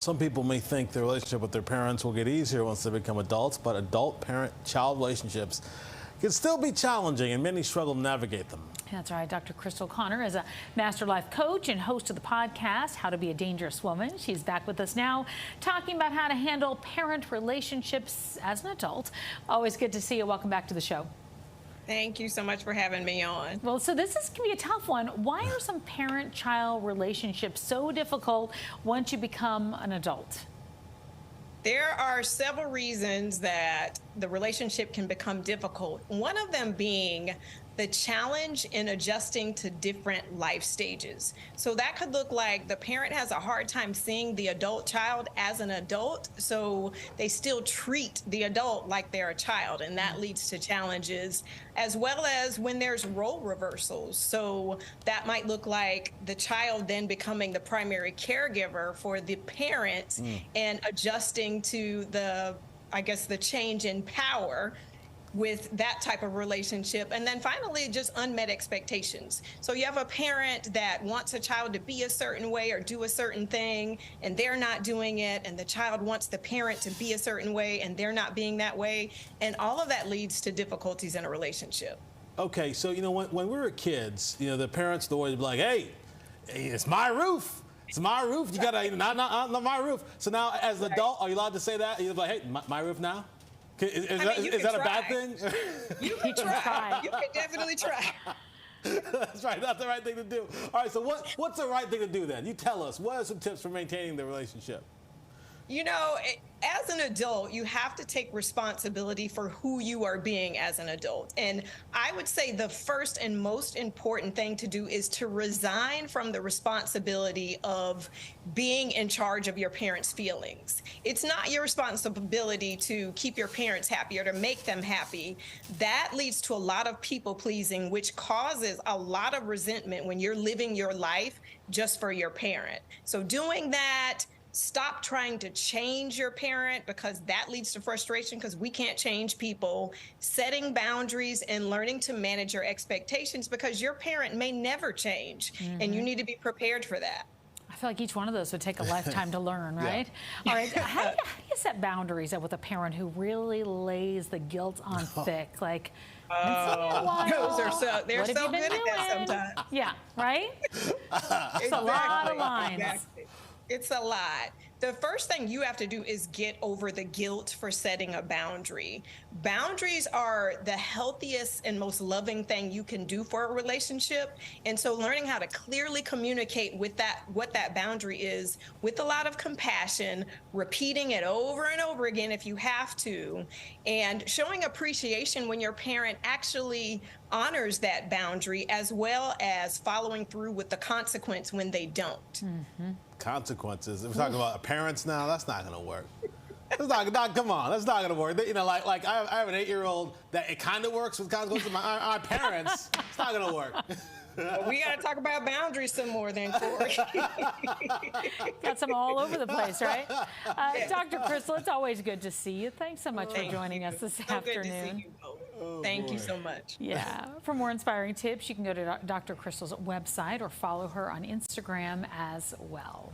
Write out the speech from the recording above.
Some people may think the relationship with their parents will get easier once they become adults, but adult parent-child relationships can still be challenging, and many struggle to navigate them. That's right. Dr. Crystal Connor is a master life coach and host of the podcast, How to Be a Dangerous Woman. She's back with us now, talking about how to handle parent relationships as an adult. Always good to see you. Welcome back to the show. Thank you so much for having me on. Well, so this can be a tough one. Why are some parent-child relationships so difficult once you become an adult? There are several reasons that the relationship can become difficult. One of them being the challenge in adjusting to different life stages. So that could look like the parent has a hard time seeing the adult child as an adult, so they still treat the adult like they're a child, and that leads to challenges, as well as when there's role reversals. So that might look like the child then becoming the primary caregiver for the parent and adjusting to the change in power with that type of relationship. And then finally, just unmet expectations. So you have a parent that wants a child to be a certain way or do a certain thing, and they're not doing it, and the child wants the parent to be a certain way, and they're not being that way. And all of that leads to difficulties in a relationship. Okay, so, when we were kids, the parents would always be like, hey, it's my roof. It's my roof. You gotta, not my roof. So now, as an adult, are you allowed to say that? You're like, hey, my roof now? Is that a bad thing? You can try. You can definitely try. That's right. That's the right thing to do. All right. So what's the right thing to do then? You tell us. What are some tips for maintaining the relationship? As an adult, you have to take responsibility for who you are being as an adult. And I would say the first and most important thing to do is to resign from the responsibility of being in charge of your parents' feelings. It's not your responsibility to keep your parents happy or to make them happy. That leads to a lot of people pleasing, which causes a lot of resentment when you're living your life just for your parent. So doing that, stop trying to change your parent, because that leads to frustration because we can't change people. Setting boundaries and learning to manage your expectations, because your parent may never change, and you need to be prepared for that. I feel like each one of those would take a lifetime to learn, right? Yeah. All right. How do you set boundaries with a parent who really lays the guilt on thick? Like, they're so good at that sometimes. Yeah, right? It's a lot of lines. Exactly. It's a lot. The first thing you have to do is get over the guilt for setting a boundary. Boundaries are the healthiest and most loving thing you can do for a relationship. And so learning how to clearly communicate with what that boundary is, with a lot of compassion, repeating it over and over again if you have to, and showing appreciation when your parent actually honors that boundary, as well as following through with the consequence when they don't. Consequences. We're talking about parents now. That's not going to work. Come on. That's not going to work. Like I have an 8-year-old that it kind of works with consequences. My parents, it's not going to work. Well, we got to talk about boundaries some more then, Corey. Got some all over the place, right? Dr. Crystal, it's always good to see you. Thanks so much for joining us this afternoon. Good to see you both. Thank you so much. Yeah. For more inspiring tips, you can go to Dr. Crystal's website or follow her on Instagram as well.